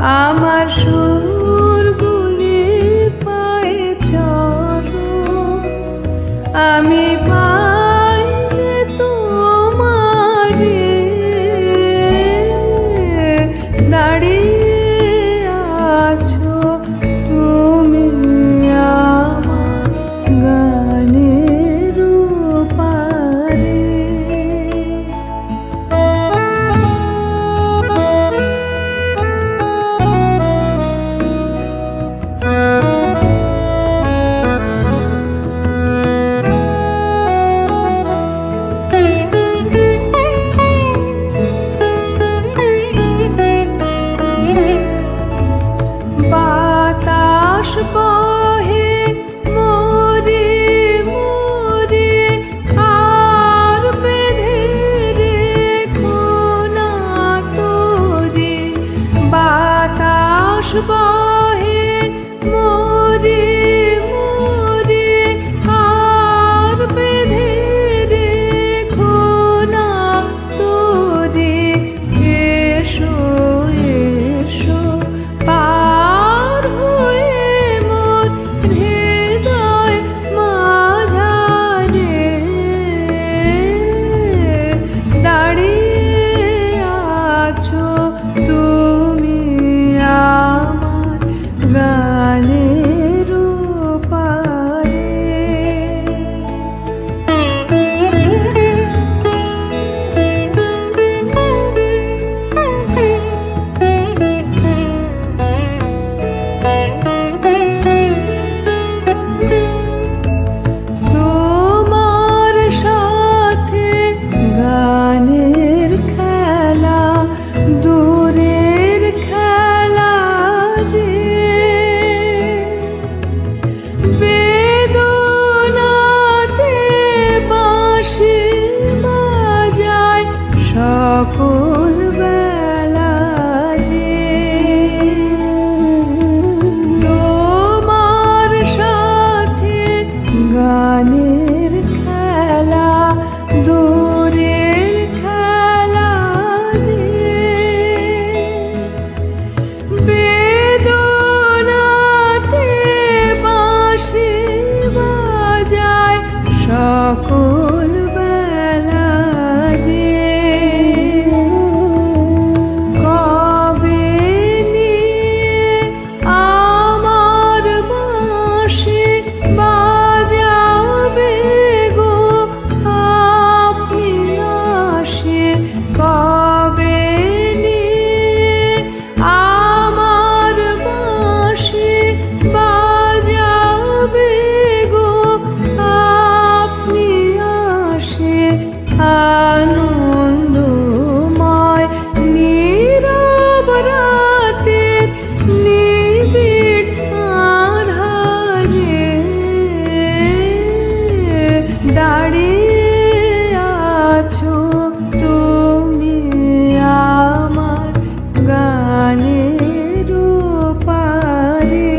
আমার সুরগুলি পায়ে চরণ, আমি পাইলে তোমারে দাঁড়িয়ে আছো তুমি আমার গানের পারে। বাতাস বহে মোরে মোরে আর বেঁধে রেখো না তোরে। বাতাস বহে মোরে মোরে আর বেঁধে রেখো না তোরে। এসো এসো পার হয়ে মোর হৃদয় মাঝারে দাঁড়িয়ে আছো তুমি আমার গানের পারে। তোমার সাথে গানের খেলা দূরের খেলা যে, বেদনাতে বাঁশি বাজায় সকল বেলা যে। তোমার সাথে গানের খেলা দূরের খেলা যে, বেদনাতে বাঁশি বাজায় সকল বেলা যে। কবে নিয়ে আমার বাঁশি বাজাবে গো আপনি আসে। কবে নিয়ে আমার বাঁশি বাজাবে গো আপনি আসে। আনন্দময় নীরব রাতের নিবিড় আঁধারে দাঁড়িয়ে আছো তুমি আমার গানের পারে।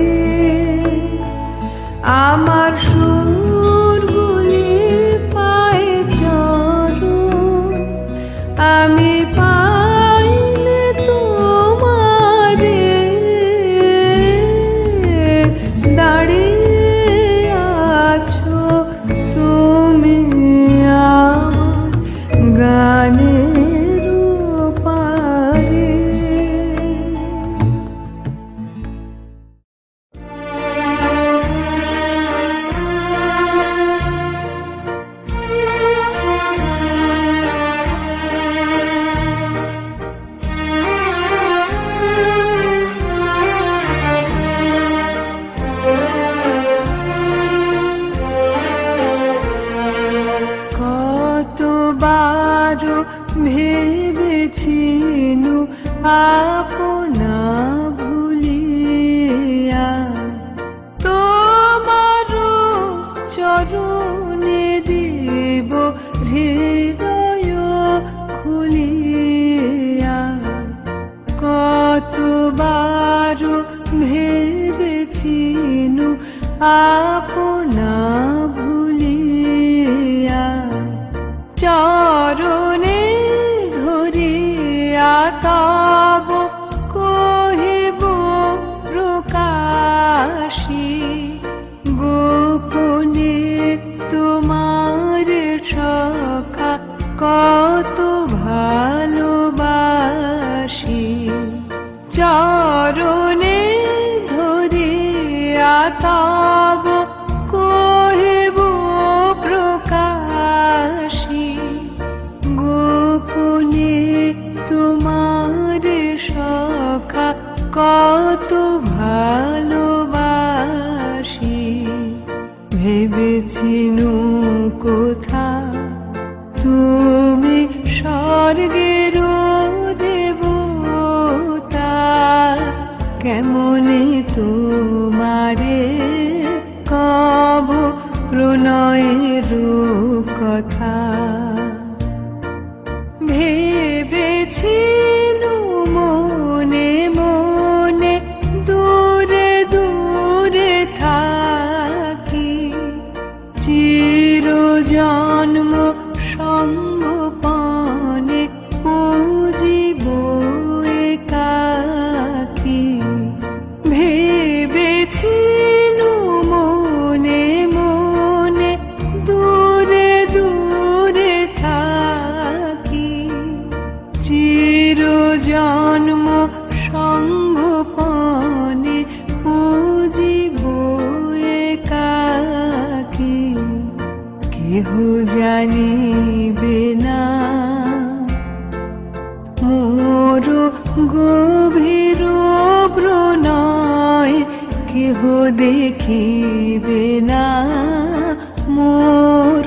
আমার সুরগুলি পায়ে চরণ, আমি পাইলে তোমারে দাঁড়িয়ে আছো তুমি আমার গানের পারে। কতবার ভেবেছিনু আপনা ভুলিয়া, তোমার চরণে দিব হৃদয় খুলিয়া। কতবার ভেবেছিনু আপনা ভুলিয়া, চরণে ধরিয়া তব কহিব আসি গোপনে তোমার সখা কত ভালোবাসি চরণে ধরিয়া তব কহিব প্রকাশি গোপনে তোমার সখা কত ভালোবাসি ভেবেছিনু কোথা তুমি স্বর্গের দেবতা কেমনে তোমারে কব প্রণয়ের কথা ভেবেছিনু মনে মনে দূরে দূরে থাকি চির জন্ম সঙ্গোপনে পুজিব একাকী ভেবেছিনু মনে মনে দূরে দূরে থাকি চির জন্ম সঙ্গোপনে পুজিব একাকী কেহ জানিবে না মোর গভীর প্রণয় কেহ দেখিবে না মোর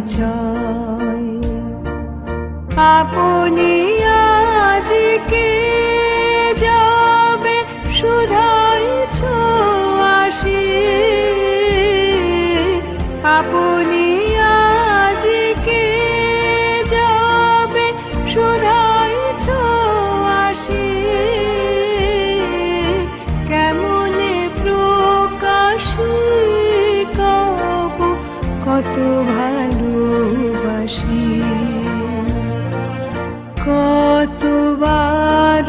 অশ্রুবারিচয় আপনি আজকে যাবে শুধাইছ আসি আপনি আজকে যাবে শুধাইছ আসি কেমনে প্রকাশি কব কত ভালোবাসি কতবার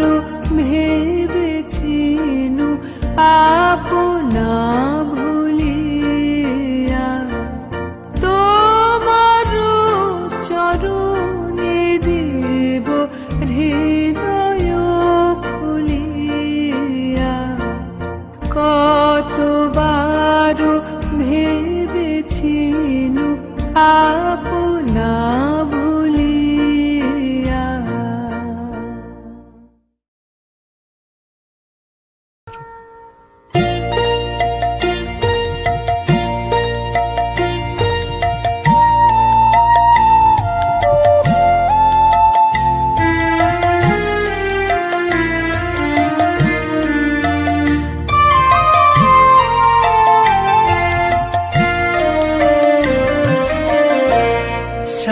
ভেবেছিনু আপনা ভুলিয়া তোমার চরণে দেব হৃদয় খুলিয়া কতবার ভেবেছিনু আপনা ভুলিয়া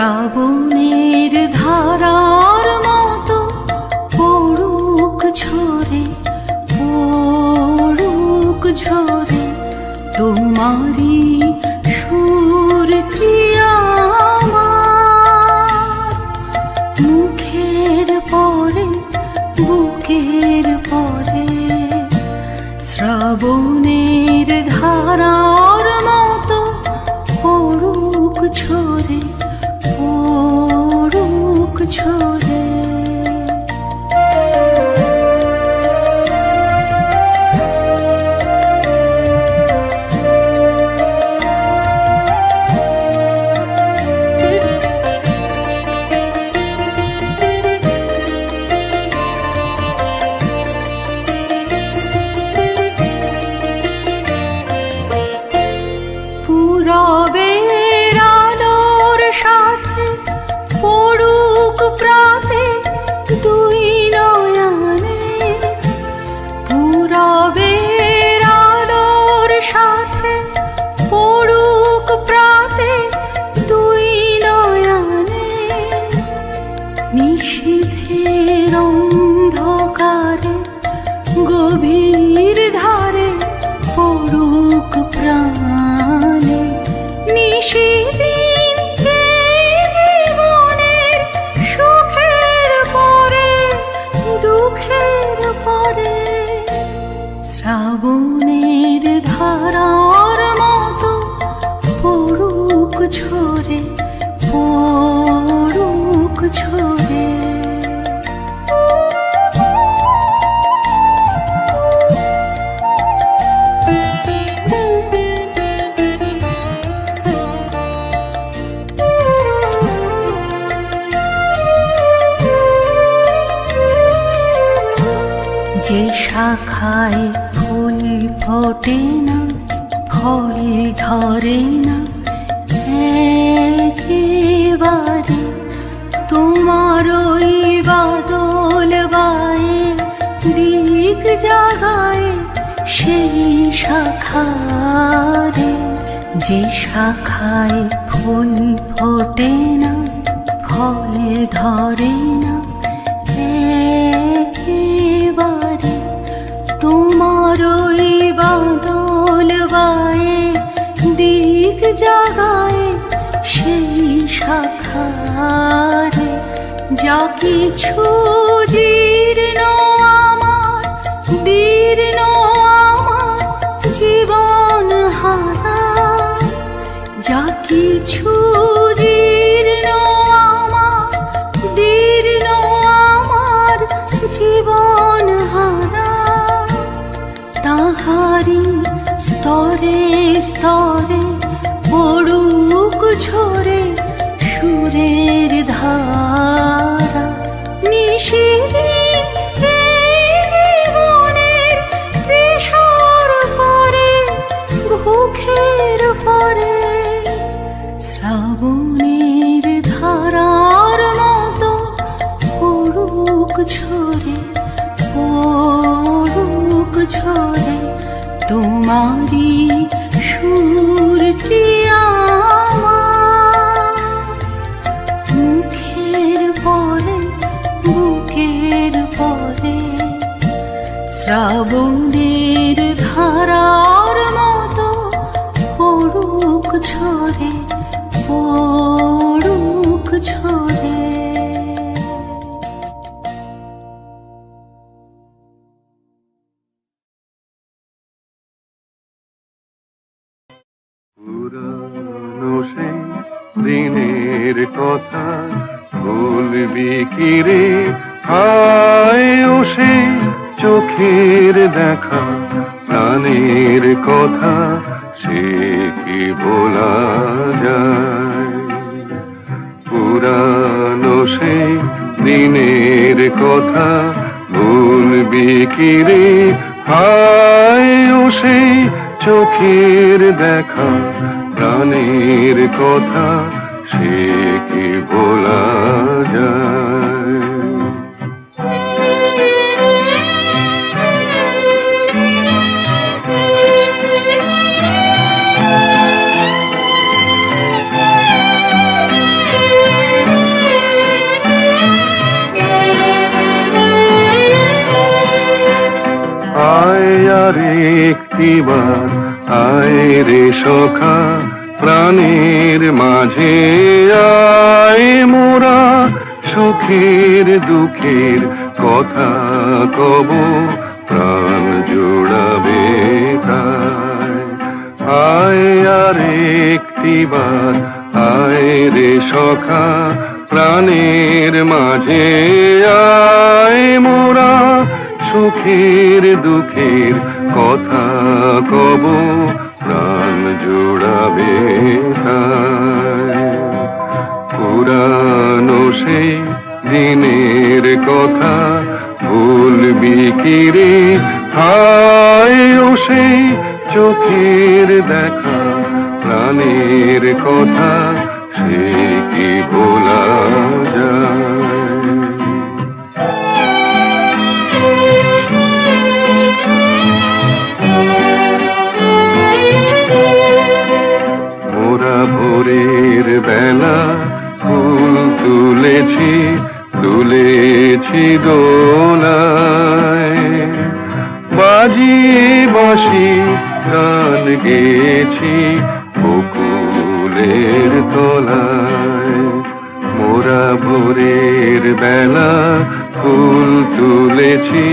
শ্রাবণের ধারার মতো পড়ুক ঝরে তোমারি সুরটি আমার মুখের পরে বুকের পরে শ্রাবণের ধারার মতো পড়ুক ঝরে ঝরে পূরবের আলোর সাথে পড়ুক প্রাতে দুই নয়নে পূরবের আলোর সাথে পড়ুক প্রাতে দুই নয়নে নিশীথের অন্ধকারে গভীর ধারে পড়ুক প্রাণে নিশিদিন জীবনের সুখের পরে দুঃখের পরে যে শাখায় ফুল ফোটে না, ফল ধরে না একেবারে, তোমার ওই বাদল বায়ে দিক জাগায় সেই শাখারে। যে শাখায় ফুল ফোটে না, ফল ধরে না একেবারে, তোমার ওই বাদল বায়ে দিক জাগায় সেই শাখারে। যা কিছু জীর্ণ আমার, দীর্ণ আমার জীবন হারা, যা কিছু জীর্ণ আমার, দীর্ণ আমার জীবন হারা, তাহারি স্তরে স্তরে পড়ুক ঝরে সুরের ধারা। নিশিদিন এই জীবনের তৃষার পরে, ভুখের পরে, শ্রাবণের ধারার মতো পড়ুক ঝরে, পড়ুক ঝরে তোমারি সুরটি আমার। মুখের পরে, বুকের পরে, শ্রাবণের ধারার মতো পড়ুক ঝরে, পড়ুক ঝরে। পুরানো সেই দিনের কথা বলবি কি রে, হায় ও সেই চোখের দেখা প্রাণের কথা, সে কি বলা যায়। পুরানো সেই দিনের কথা বলবি কি রে, হায় ও সেই চোখের দেখা প্রাণের কথা, সে কি বলা যায়। আয় আর একটিবার আয় রে সখা, প্রাণের মাঝে আয় মোরা, সুখের দুঃখের কথা কব, প্রাণ জোড়াবে তাই। আয় আর একটিবার আয় রে সখা, প্রাণের মাঝে আয় মোরা, সুখের দুঃখের কথা কব, প্রাণ জোড়াবে তাই। পুরানো সেই দিনের কথা ভুলবি কি রে, হায় ও সেই চোখের দেখা প্রাণের কথা, সে কি বলা যায়। মোরা ভোরের বেলা ফুল তুলেছি, তুলেছি দোলায়, বাজিয়ে বাঁশি গান গেয়েছি বকুলের তলায়। মোরা ভোরের বেলা ফুল তুলেছি,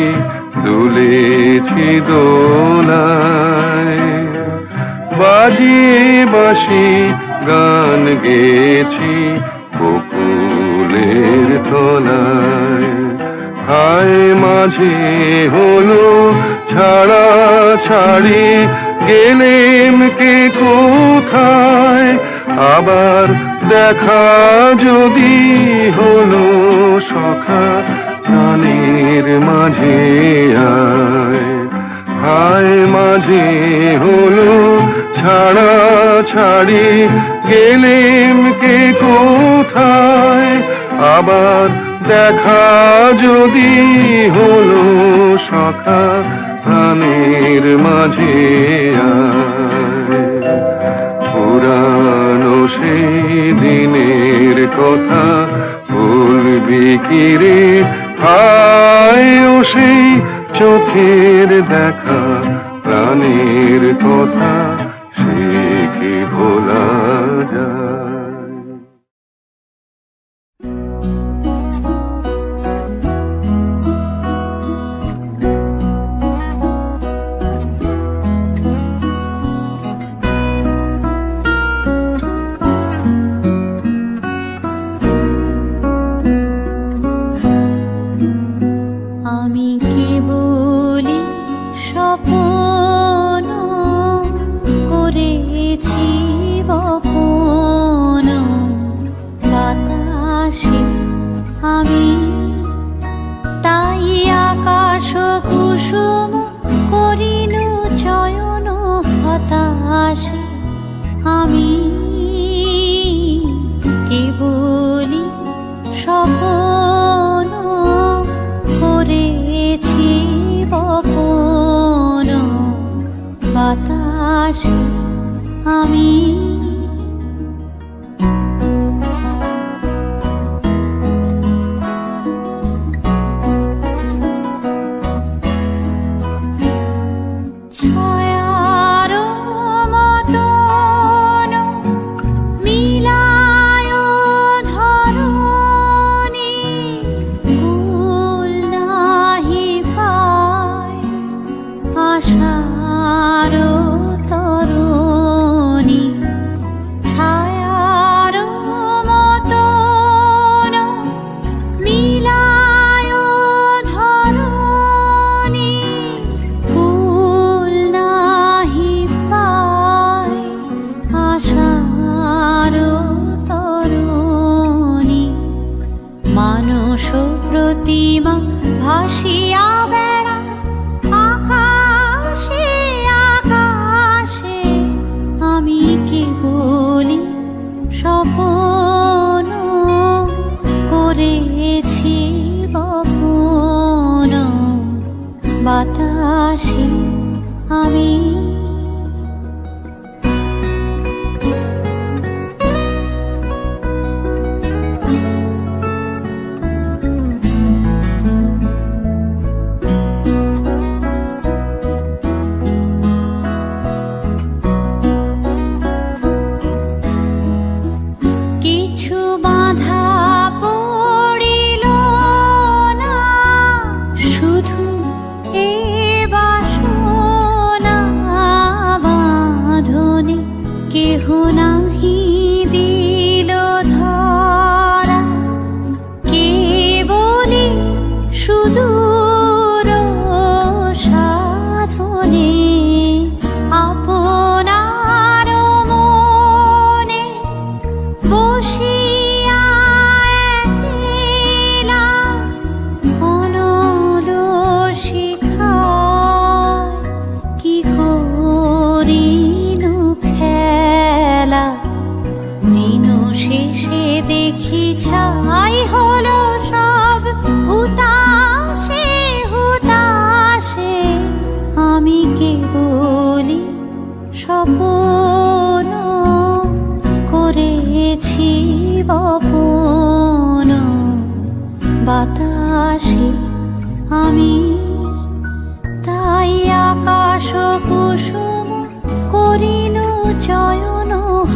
তুলেছি দোলায়, বাজিয়ে বাঁশি গান গেয়েছি বকুলের তলায়। হায় মাঝে হলো ছাড়া ছাড়ি, গেলেম কে কোথায়, আবার দেখা যদি হলো সখা প্রাণের মাঝে। মাঝে হলো ছাড়া ছাড়ি, গেলেম কে কোথায়, আবার দেখা যদি হলো সখা প্রাণের মাঝে আয়। পুরানো সেই দিনের কথা বলবি কি রে, হায় ও সেই চোখের দেখা প্রাণের কথা, সে কি ভোলা যায়। আমি কেবলই স্বপ্ন করেছি বপন, বাতাসে আমি তাই আকাশ কুসুম করিনু চয়ন, হতাশে আমি কেবলই স্বপ্ন করেছি বপন, বাতাসে আমি ছায়ার মতন মিলায় ধরণী, কুল নাহি পায় আশার তরণী। ছায়ার মতন মিলায় ধরণী, কুল নাহি পায় আশার তরণী। মানস প্রতিমা ভাসিয়া বেড়া আকাশে আকাশে, আমি কেবলই স্বপ্ন করেছি বপন, বাতাসে আমি কিছু বাধা পড়িল না, শুধু এ বাসনা বাঁধনে কেহ নাহি দিল ধরা, কেবলি সুদূর সাধনে আপনার মনে বসিয়া একলা অনল শিখায়, কি করিনু খেলা। দিন শেষে দেখি ছাই হলো সব হুতাশে হুতাশে, আমি কেবলই স্বপ্ন করেছি বপন, বাতাসে আমি তাই আকাশ কুসুম করিনু চয়ন,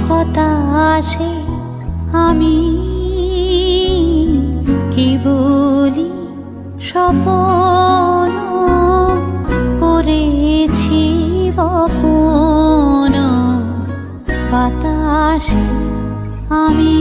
হতাশে আমি কেবলই স্বপ্ন করেছি বপন, বাতাসে আমি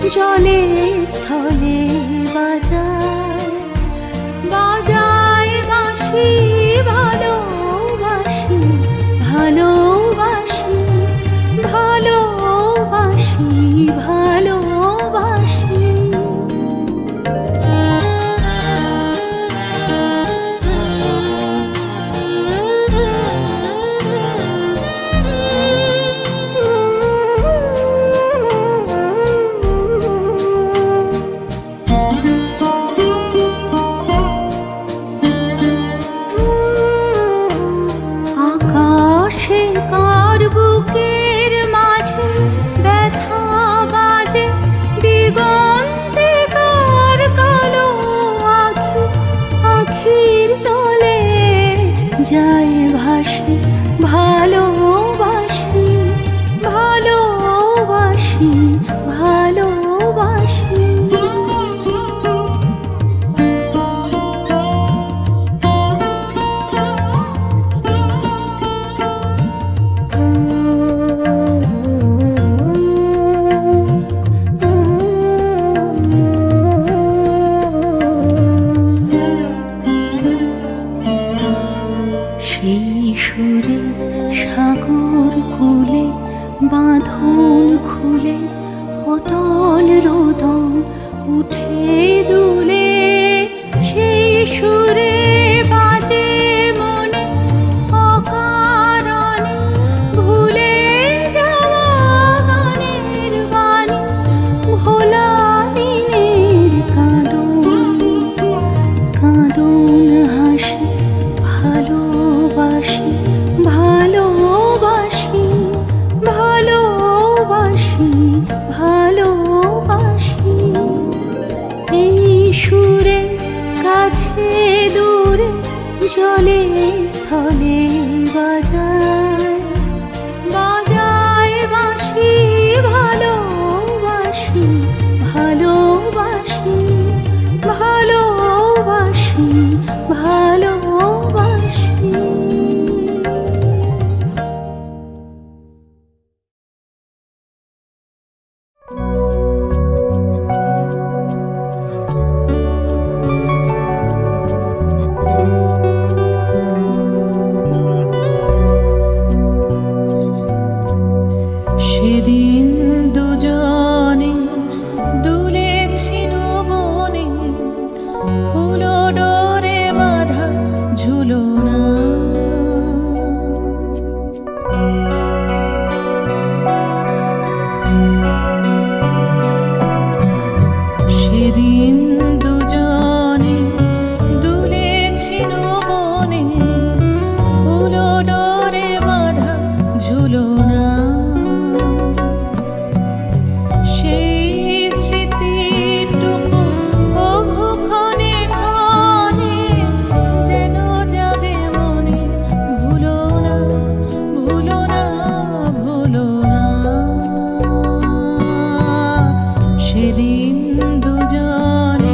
জলে স্থলে বাজায় বাজায় বাঁশি ভালোবাসি ভালোবাসি ভালোবাসি ভালোবাসি আকাশে কার বুকের মাঝে ব্যথা বাজে দিগন্তে কার কালো আখি আখির জলে যায় ভাসি ভালোবাসি ভালোবাসি ভালোবাসি সেই সুরে সাগর কুলে বাঁধন খুলে অতল রোদন উঠে দুলে সেই সুরে বাজে মনে অকারণে ভুলে যাওয়া গানের বাণী ভোলা দিনের কাঁদন কাঁদন হাসি ভালোবাসি ভালোবাসি ভালোবাসি ভালোবাসি এই সুরে কাছে দূরে জলে স্থলে বাজায় বাজায় বাঁশি ভালোবাসি ভালোবাসি ভালোবাসি ভালোবাসি সেদিন দুজনে দুলেছিল বনে ফুল ডোরে বাঁধা ঝুলনা সেদিন দুজনে দুলেছিল বনে ফুল ডোরে বাঁধা ঝুলনা সেই স্মৃতিটুকু কভু ক্ষণে ক্ষণে যেন জাগে মনে ভুলো না ভুলো না ভুলো না সেদিন দুজনে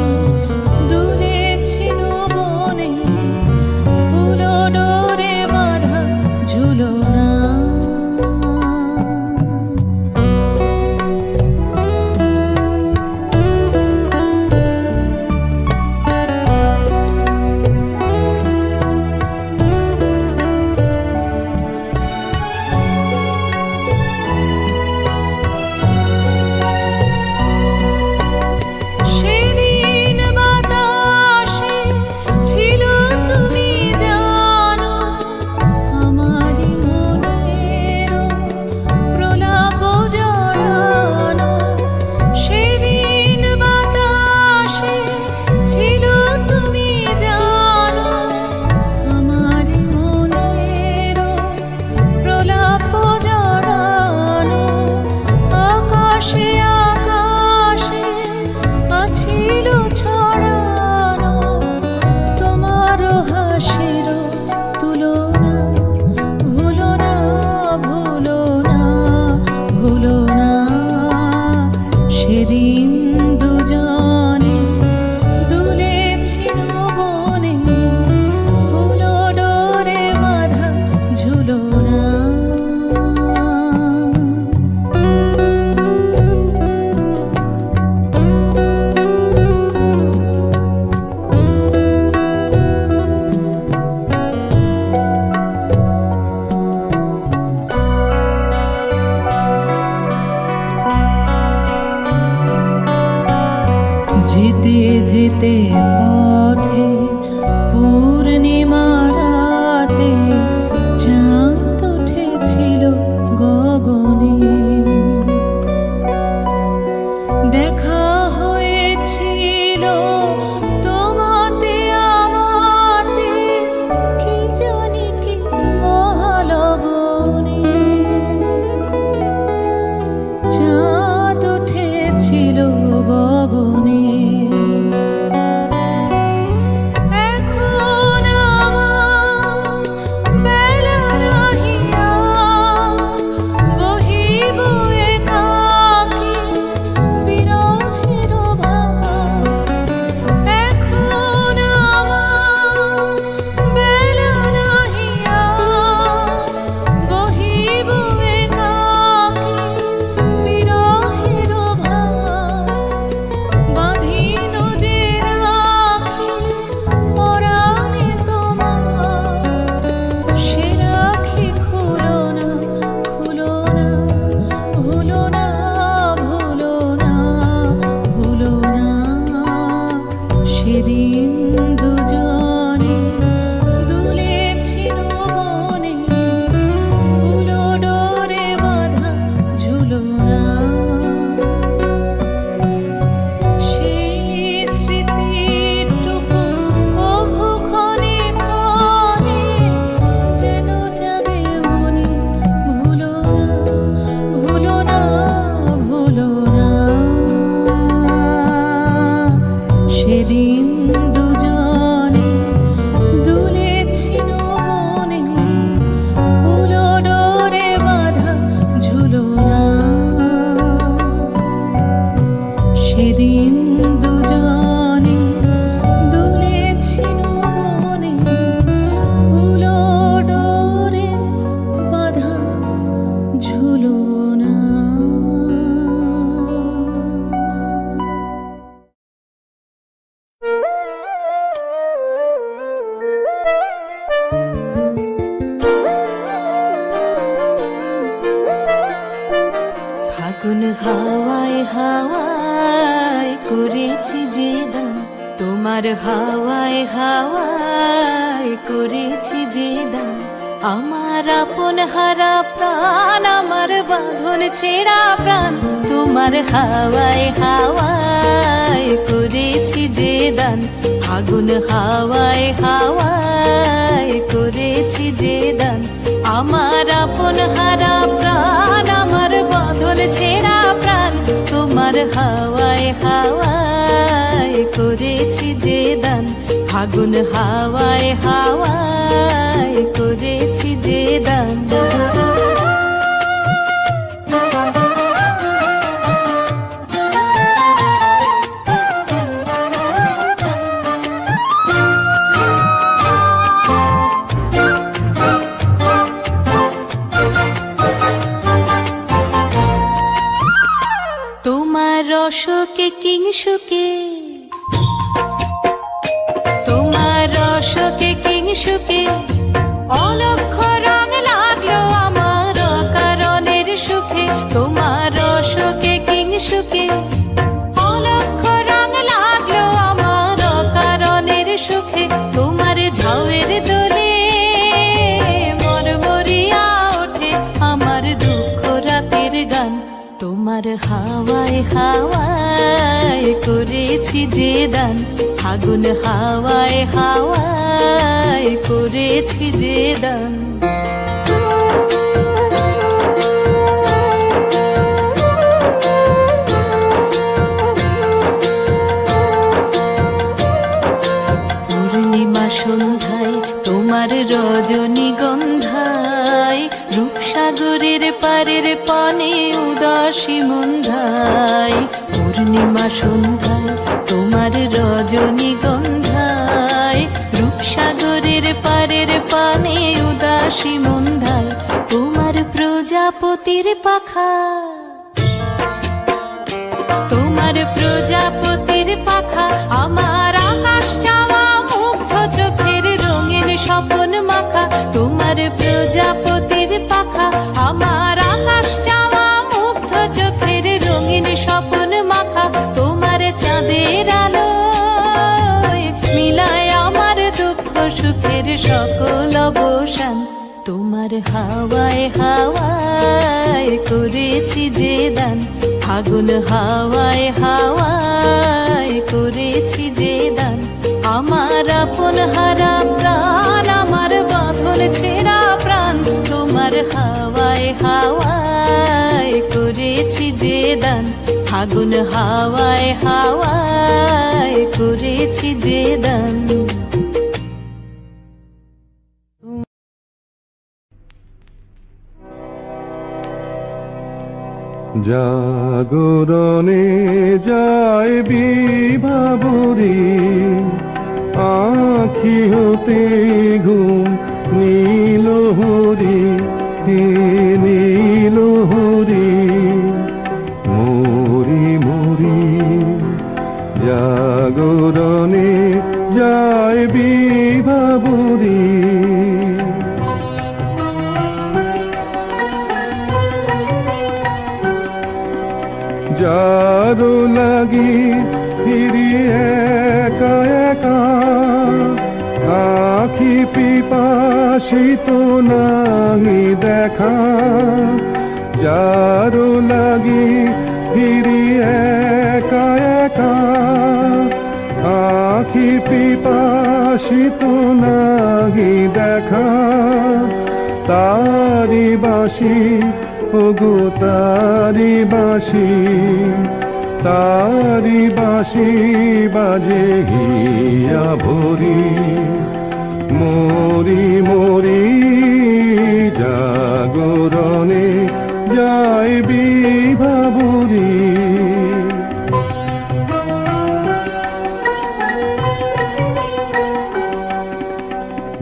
যেতে যেতে পথে পূর্ণিমা রাতে চাঁদ উঠেছিল গগনে। দেখা হয়েছিল তোমাতে আমাতে, কি জানি কি মহালবনে। চাঁদ উঠেছিল গগনে। এখন আমার বেলা নাহিয়া, বহিব একাকী বিরহের ভাব। এখন আমার বেলা নাহিয়া, বহিব একাকী বিরহের ভাব। বাঁধিল যে রাখি পরাণে তোমার, সে রাখি খুলো না, খুলো না, ভুলো না, ভুলো না, ভুলো না। সেদিন দুজনে দুলেছিল বনে, ফুলো ডোরে বাঁধা ঝুলনা। সেই স্মৃতিটুকু কভু ক্ষণে ক্ষণে যেন জাগে মনে, ভুলো না, ভুলো না, ভুলো না। সেদিন দুজনে দুলেছিল বনে, ফুলো ডোরে বাঁধা ঝুলনা। সেদিন দুজনে দুলেছিল বনে, ফুলো ডোরে বাঁধা ঝুলনা। ফাগুন হাওয়ায় হাওয়ায় করেছি যে দান, তোমার হাওয়ায় হাওয়ায় করেছি যে দান। আমার আপন হারা প্রাণ, আমার বাঁধন ছেঁড়া প্রাণ, তোমার হাওয়ায় হাওয়ায় করেছি যে দান। ফাগুন হাওয়ায় হাওয়ায় করেছি যে দান। আমার আপন হারা প্রাণ, আমার বাঁধন ছেঁড়া প্রাণ, তোমার হাওয়ায় হাওয়ায় করেছি যে দান। ফাগুন হাওয়ায় হাওয়ায় করেছি যে দান। তোমার রসকে কিংসুকে, তোমার রসকে কিংসুকে অলক্ষ রং লাগলো আমার কারণের সুখে। তোমার রসকে কিংসুকে অলক্ষ রং লাগলো আমার কারণের সুখে। তোমার ঝাউয়ের দোলে মরমরিয়া ওঠে আমার দুঃখ রাতের গান। তোমার হাওয়ায় হাওয়ায় করেছি যে দান। ফাগুন হাওয়ায় হাওয়ায় করেছি যে দান। পূর্ণিমা সন্ধ্যায় তোমার রজনীগন্ধায়, রূপসাগরের পারের পানে উদাসী মন্ধায়। পূর্ণিমা সন্ধ্যায় তোমার রজনীগন্ধায়, রূপসাগরের পারের পানে উদাসী মন্ধায়। তোমার প্রজাপতির পাখা, তোমার প্রজাপতির পাখা আমার আকাশ চাওয়া মুগ্ধ চোখের রঙিন স্বপন মাখা। তোমার প্রজাপতির পাখা আমার আকাশ চাওয়া মুগ্ধ চোখের রঙিন স্বপন মাখা। তোমার চাঁদের আলো তোমার হাওয়ায় হাওয়ায় করেছি যে দান, ফাগুন হাওয়ায় হাওয়ায় করেছি যে দান। আমার আপন হারা প্রাণ, আমার বাঁধন ছেঁড়া প্রাণ, তোমার হাওয়ায় হাওয়ায় করেছি যে দান, ফাগুন হাওয়ায় হাওয়ায় করেছি যে দান। জাগরণে যায় বিভাবরী, আখি হতে ঘুম নীল হরি, হে নীল হরি, মরি মরি। জাগরণে যায় বিভাবরী, যারো লাগি ফিরি একা একা, আখি পিপাসিত নাহি দেখা। যারো লাগি ফিরি একা একা, আখি পিপাসিত নাহি দেখা। তারি বাসি ওগো তারি বাসি, তারি বাসি বাজে হিয়া ভরি, মরি মরি। জাগরণে যায় বিভাবরী,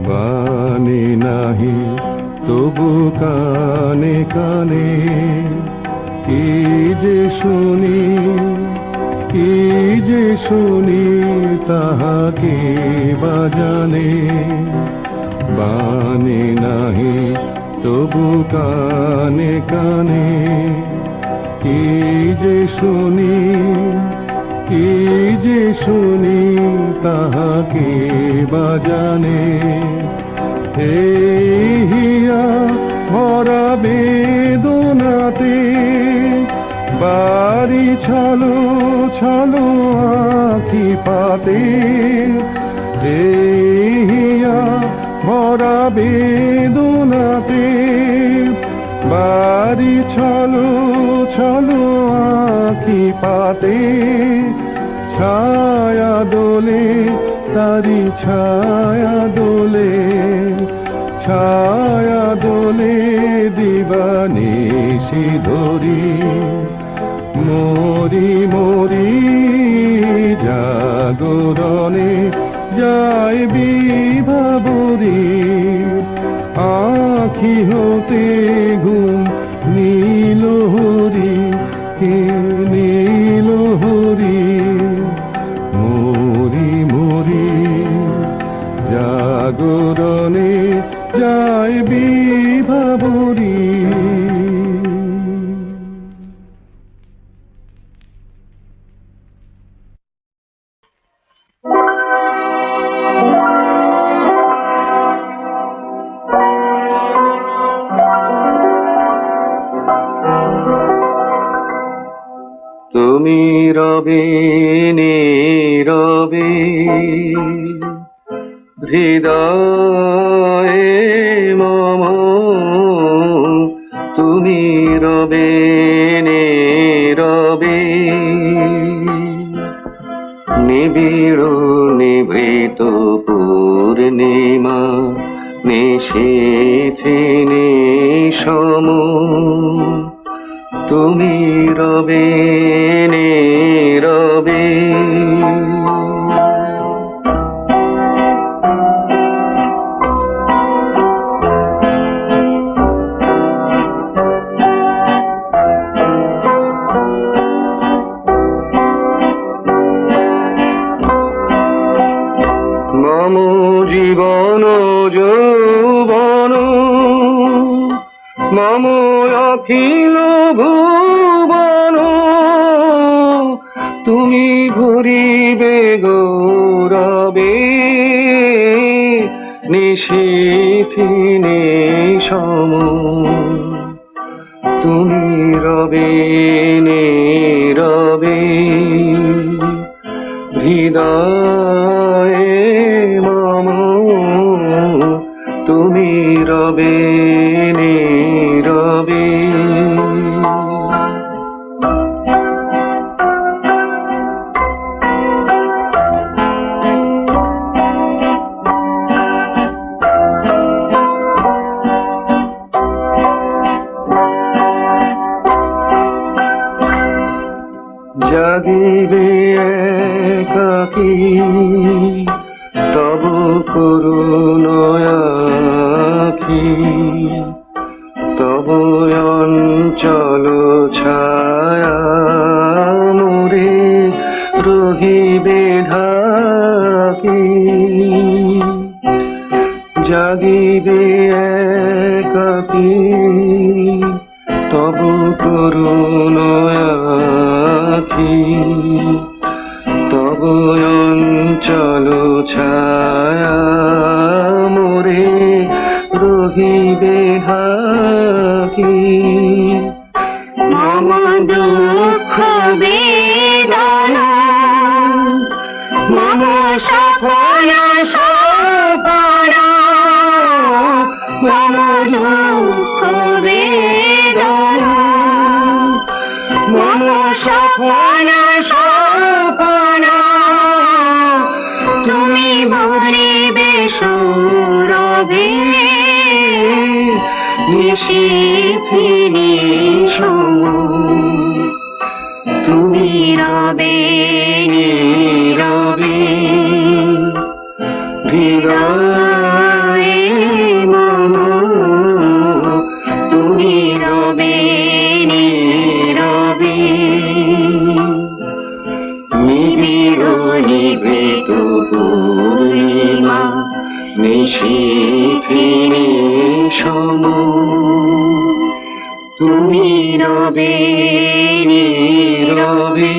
বাণী নাহি তবু কানে কানে, কি যে শুনি কি যে শুনি তাহাকে বাজানে। বাণী নাহি তবু কানে কানে, কি যে শুনি কি যে শুনি তাহাকে বাজানে। এই হিয়া ভরা বেদনাতে, বাড়ি ছলো ছলো আঁখি পাতে। এই হিয়া ভরা বেদনাতে, বাড়ি ছলো ছলো আঁখি পাতে। ছায়া দোলে তারি ছায়া দোলে, ছায়া দোলে দিবানিশি ধরি, মরি মরি। জাগরণে যায় বিভাবরী, আখি হতে ঘুম নীল হরি, হে নীল হরি, মরি মরি। জাগরণে যায় বিভাবরী। তুমি রবে নীরবে হৃদয়ে মম, তুমি রবে নীরবে নিবিড় নিভৃত পূর্ণিমা নিশীথে নিশম, তুমি রবে নীরবে। মম জীবন যৌবন, মম অখিল ভুবন, তুমি ভরিবে গৌরবে, নিশিথিনী সম তুমি রবে নীরবে হৃদয়ে মম তুমি রবে নীরবে জাগিবে একাকী তব করুণ আখি তব অঞ্চল ছায়া মোরে রহিবে ঢাকি জাগিবে একাকী তব করুণ আখি তব অঞ্চল ছায়া মোরে রহিবে ঢাকি মম দুঃখ বেদনা মম সপন সপনা মম দুঃখ বেদনা মম সপন সপনা তুমি ভরিবে সৌরভে নিশিথিনী সম তুমি রবে নীরবে হৃদয়ে মম তুমি রবে নীরবে নিবিড় নিভৃত পূর্ণিমা নিশিথিনী সম তুমি রবে নীরবে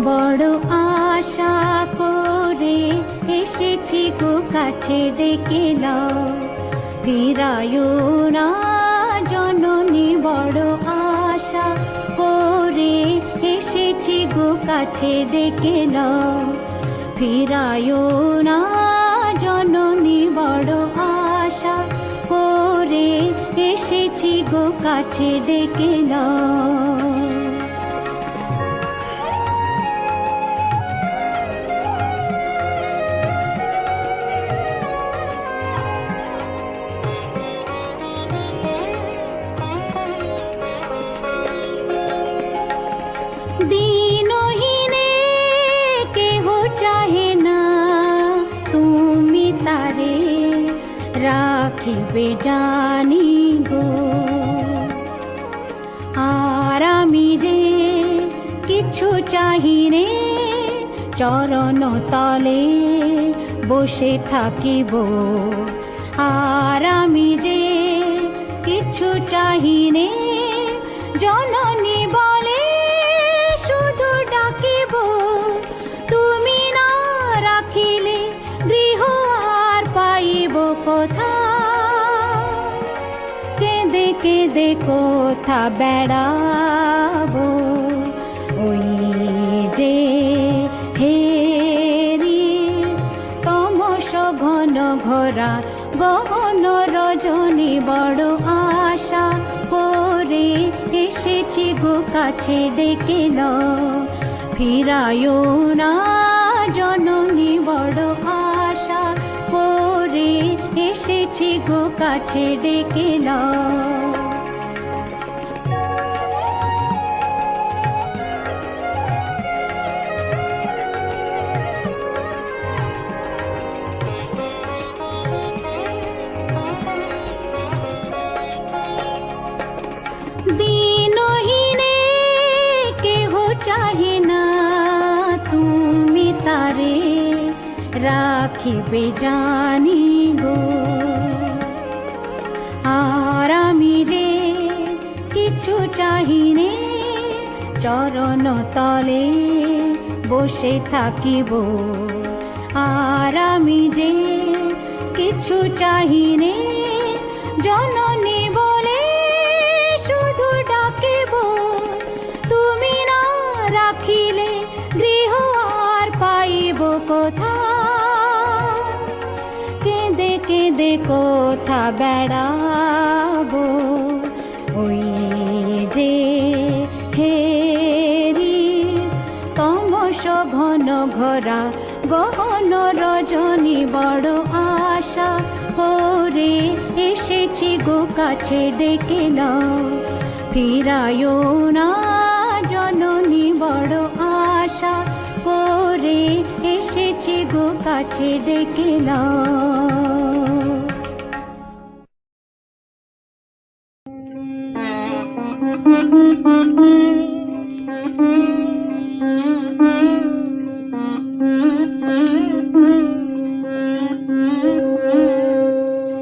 বড় আশা করে এসেছি গো কাছে ডেকে নাও ফিরায়ো না জননী বড় আশা করে এসেছি গো কাছে ডেকে নাও ফিরায়ো না জননী বড় আশা করে এসেছি গো কাছে ডেকে নাও দিনহীনে কেহ চাহে না তুমি তারে রাখিবে জানি গো আর আমি যে কিছু চাহিনে চরণ তলে বসে থাকিব আর আমি যে কিছু চাহিনে জননী বলে শুধু ডাকিব তুমি না রাখিলে গৃহ আর পাইব কোথা কেঁদে কেঁদে কোথা বেড়াবো ওই যে হেরি তমস ঘন ঘোরা গহন রজনী বড় আশা করে এসেছি গো কাছে ডেকে নাও ফিরায়ো না জননী বড় আশা করে এসেছি গো কাছে ডেকে নাও রাখিবে জানি গো। আর আমি যে কিছু চাহিনে, চরণ তলে বসে থাকিব। আর আমি যে কিছু চাহিনে, জননী বলে শুধু ডাকিব। তুমি না রাখিলে গৃহ আর পাইব কোথা, কেঁদে কেঁদে কোথা বেড়াবো। ওই যে হেরি তমস ঘন ঘরা গহন রজনী, বড় আশা করে এসেছি গো কাছে, ডেকে নাও ফিরায়ো না জননী। বড় আশা করে এসেছি গো কাছে, ডেকে নাও।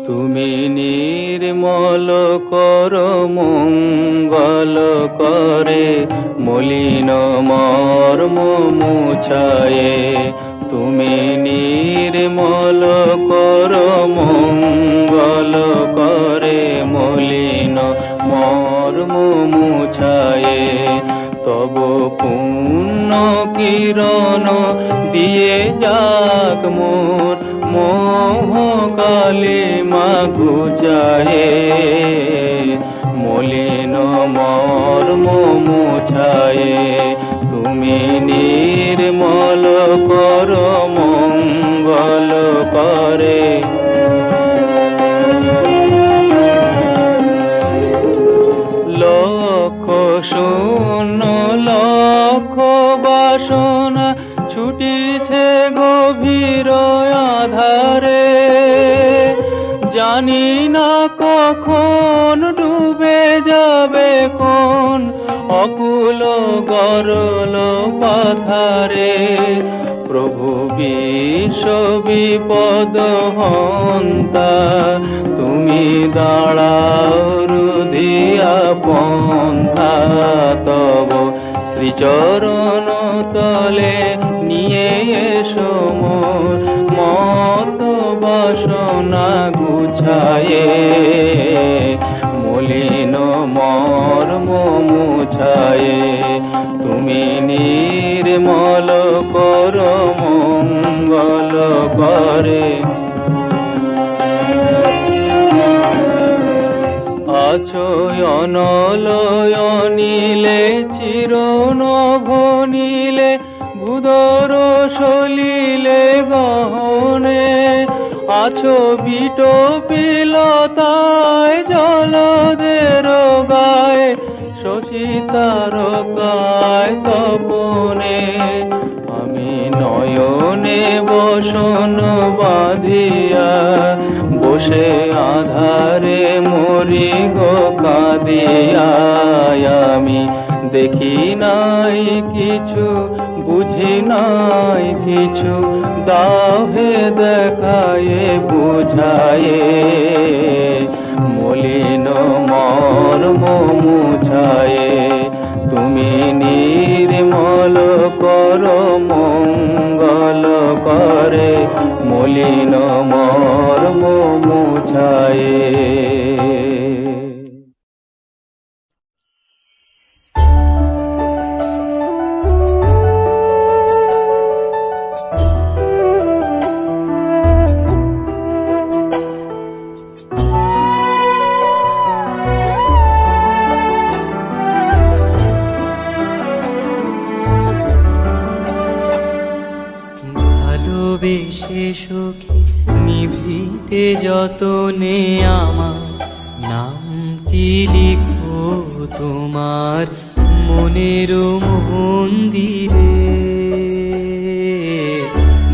তুমি নির্মল কর মঙ্গল করে, মলিন মর্ম মুছায়ে। তুমি নির্মল কর মঙ্গল করে, মলিন মর্ম মুছায়ে। তব পুণ্য কিরণ দিয়ে যাক মোর মোহ কালিমা ঘুচায়ে। মলিন মর্ম মুছায়ে। তুমি নির্মল কর মঙ্গল করে। লক্ষ শূন্য লক্ষ বাসনা ছুটিছে গভীর আধারে, জানি না কখন ডুবে যাবে কোন অকুল গরল পাথারে। প্রভু বিশ্ব বিপদ হন্তা, তুমি দাঁড়াও রুধিয়া পন্থা। তব শ্রীচরণ তলে নিয়ে এসো মোর মত বাসনা গুছায়ে। মলিন মর্ম মুছায়ে। তুমি নির্মল কর মঙ্গল করে। আছো অনলয়নীলে চিরনভনীলে, ভূধর সলিলে গহনে। আছো বিটপিলতায় জলদের গায়ে, শশী তারকায় তপনে। আমি নয়নে বসন বাঁধিয়া, বসে আধারে মরি গো কাঁদিয়া। আমি দেখি নাই কিছু, বুঝি নাই কিছু, দাও হে দেখায়ে বুঝায়ে। মলিন মর্ম মুছায়ে। তুমি নির্মল কর মঙ্গল করে, মলিন মর্ম মুছায়ে। ভালোবেসে সখী নিভৃতে যতনে আমার নামটি লিখো তোমার মনের মন্দিরে।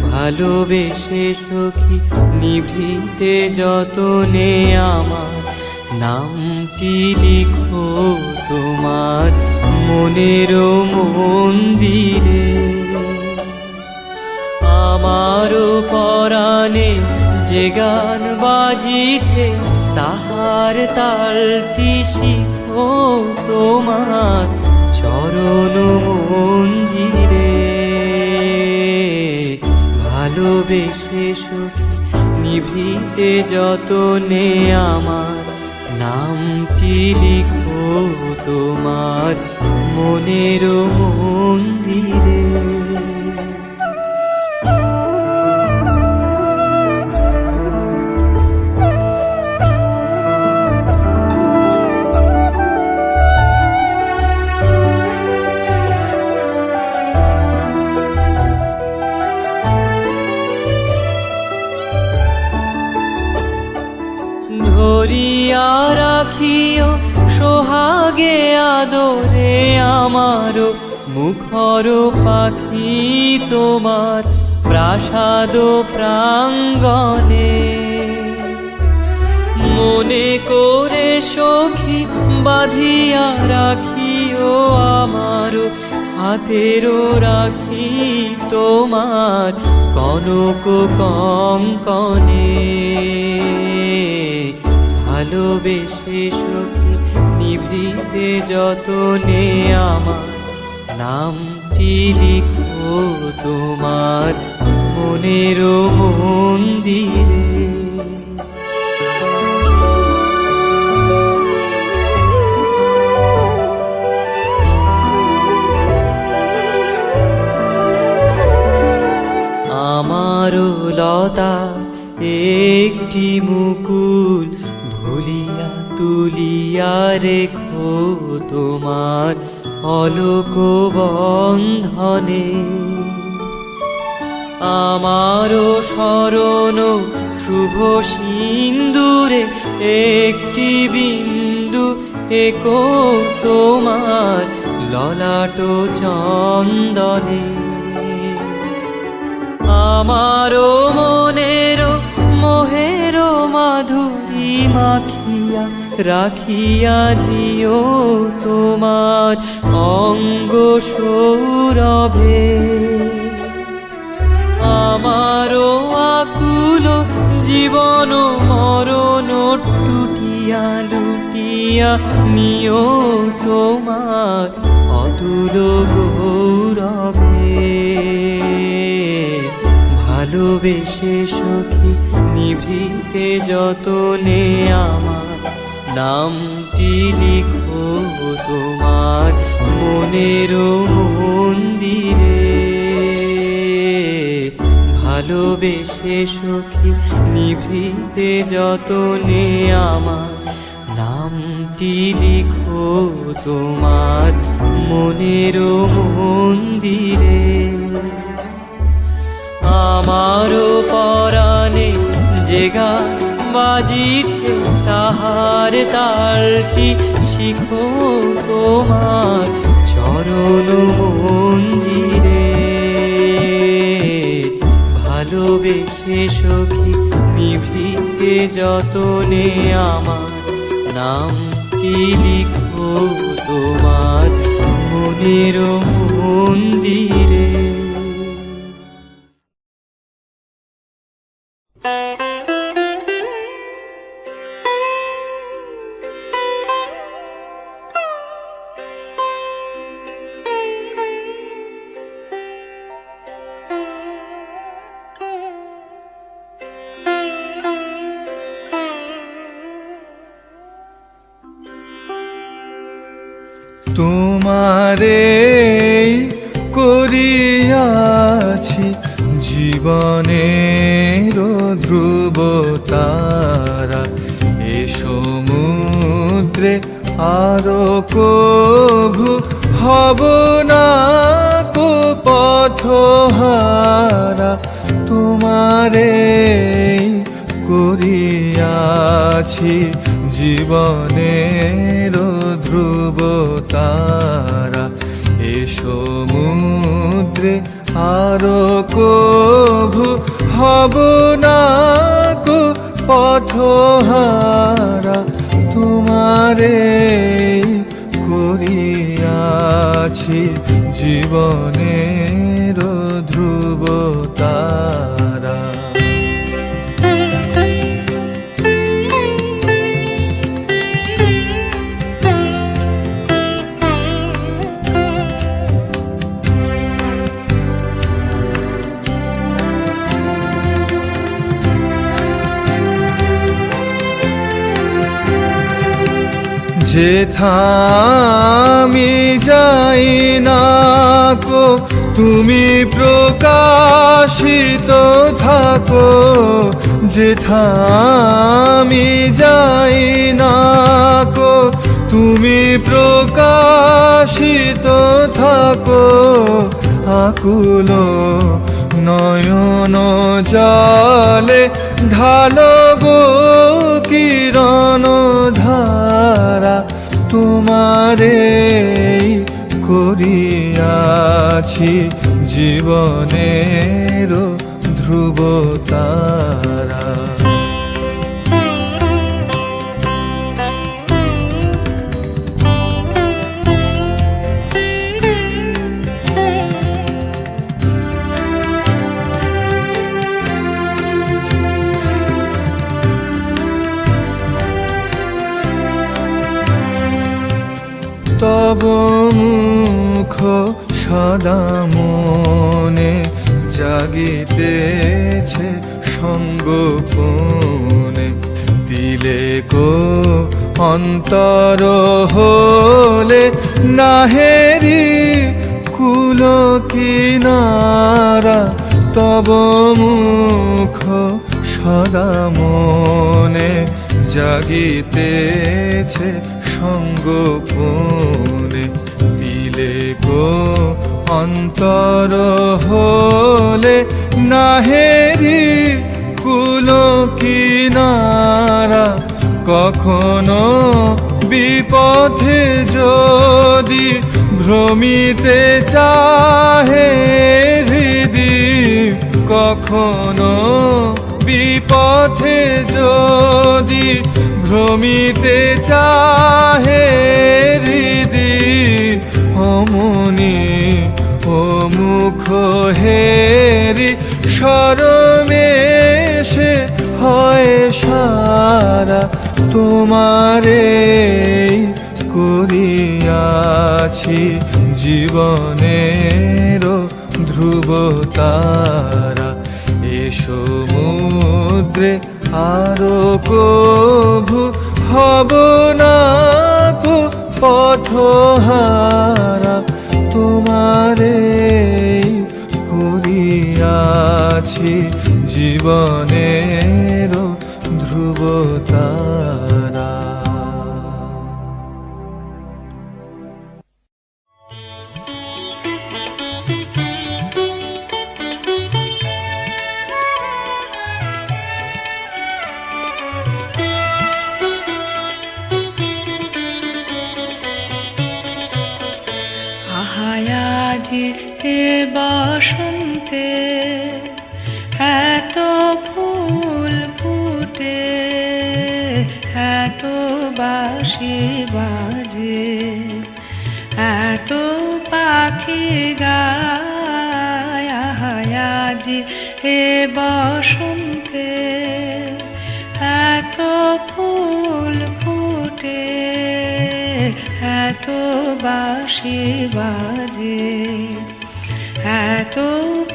ভালোবেসে সখী নিভৃতে যতনে আমার নামটি লিখো তোমার মনের মন্দিরে। আমারও পরাণে যে গান বাজিছে তাহার তালটি শিখো তোমার চরণ মঞ্জিরে। ভালোবেসে সখী নিভৃতে যতনে আমার নামটি লিখো তোমার মনের মন্দিরে। ধরিয়া রাখিও সোহাগে আদরে আমারও মুখর পাখি তোমার প্রাসাদ প্রাঙ্গণে। মনে করে সখী বাঁধিয়া রাখিও আমারও হাতেরও রাখি তোমার কনক কঙ্কনে। ভালোবেসে সখী নিভৃতে যতনে আমার নামটি লিখো তোমার মনের মন্দিরে। আমারও লতা একটি মুকুল ভুলিয়া তুলিয়া রেখো তোমার অলোক বন্ধনে। আমারও শরণ শুভ সিন্দুরে একটি বিন্দু একো তোমার ললাট চন্দনে। আমারও মনের মোহের মাধুরী মাখিয়া রাখিয়া দিও তোমার অঙ্গ সৌরভে। আমারও আকুল জীবন মরণ টুটিয়া লুটিয়া নিও তোমার অতুল গৌরবে। ভালোবেসে সখী নিভৃতে যতনে আমার নামটি লিখো তোমার মনের মন্দিরে। ভালোবেসে সখী নিভৃতে যতনে আমার নামটি লিখো তোমার মনের মন্দিরে। আমারও পরাণে যে গান বাজিছে তাহার তালটি শিখো তোমার চরণ মঞ্জিরে। ভালোবেসে সখী নিভৃতে যতনে আমার নামটি লিখো তোমার মনের মন্দিরে। তোমারে করিয়াছি জীবনের ধ্রুব তারা। এ সমুদ্রে আরো কভু হব না কো পথহারা। তোমারে করিয়াছি জীবনের ধ্রুব তারা। এ সমুদ্রে আরো কভু হব না কো পথহারা। তোমারে করিয়াছি জীবনের ধ্রুব তারা। যেথা আমি যাই না কো তুমি প্রকাশিত থাকো, যেথা আমি যাই না কো তুমি প্রকাশিত থাকো। আকুল নয়ন জলে ঢালো গো কিরণ ধারা, তোমারে করিয়াছি জীবনের ধ্রুব তারা। তব মুখ সদা মনে জাগিতেছে সঙ্গোপনে, দিলে কো অন্তর হলে নাহেরি কুল কিনারা। তব মুখ সদা মনে জাগিতেছে সঙ্গোপনে, দিলে গো অন্তর হলে নাহেরি কুল কিনারা। কখনো বিপথে যদি ভ্রমিতে চাহে হৃদি, কখনো বিপথে যদি ভ্রমিতে চাহে হৃদি, অমনি ও মুখ হেরি শরমেশে হয় সারা। তোমারে করিয়াছি জীবনের ধ্রুব তারা। এ সমুদ্রে আরো কভু হব না কো পথহারা, তোমারে করিয়াছি জীবনের ধ্রুব তারা। আহায়াজিতে বসন্তে এত ফুল ফুটে, এত বাঁশি বাজে, এত পাখি গায়। আহায়াজিতে বসন্তে এত ফুল ফুটে, এত বাঁশি বাজে, এত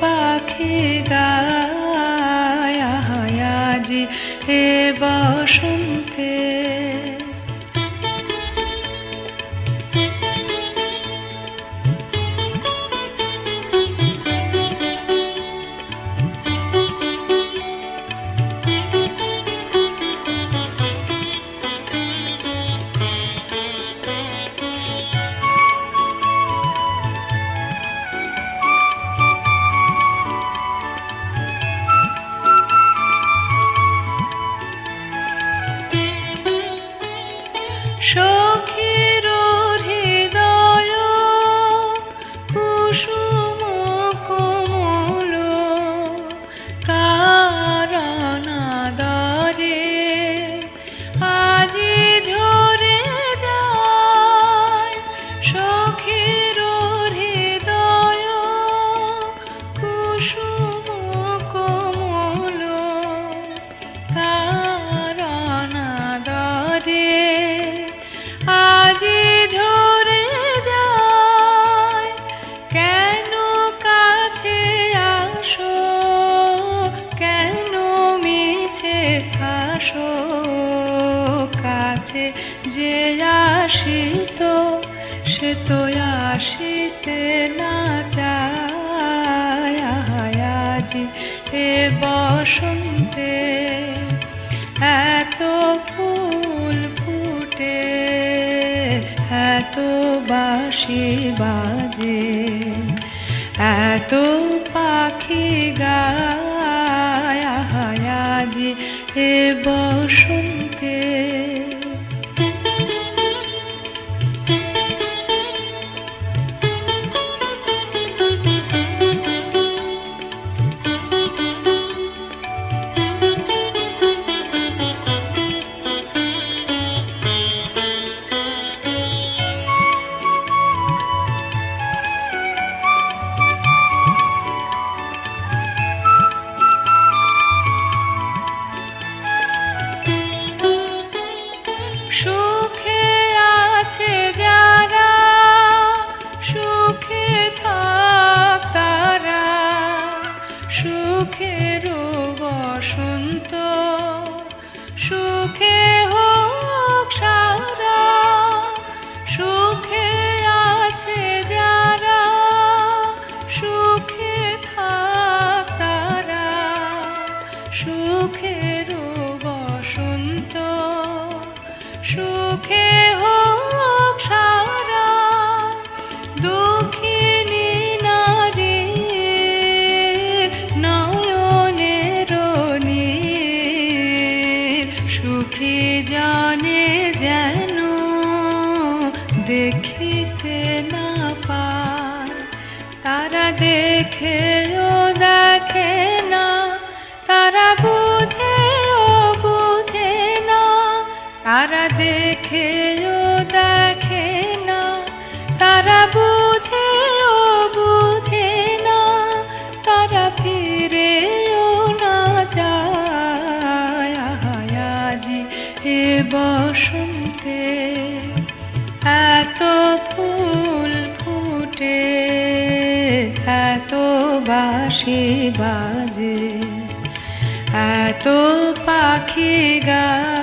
পাখি গায়। আহায়াজি হে বসন্তে। আসিতে না চায় আজি এ বসন্তে এত ফুল ফুটে এত বাঁশি বাজে এত পাখি গায় আজি এ বসন্তে সুখে আছে যারা সুখে থাক তারা সুখের বসন্ত সুখে হোক সারা সুখে আছে যারা সুখে থাক তারা সুখের বসন্ত সুখে হোক সারা দুঃখিনী নারী নয়নের নীর সুখী জানে যেন দেখিতে না পায় তারা দেখেও দেখে না তারা বুঝেও বুঝে না তারা দেখেও দেখে না তারা বুঝেও বুঝে না তারা ফিরেও না যায় আজি এ বসন্তে এত ফুল ফুটে এত বাঁশি বাজে এত পাখি গায়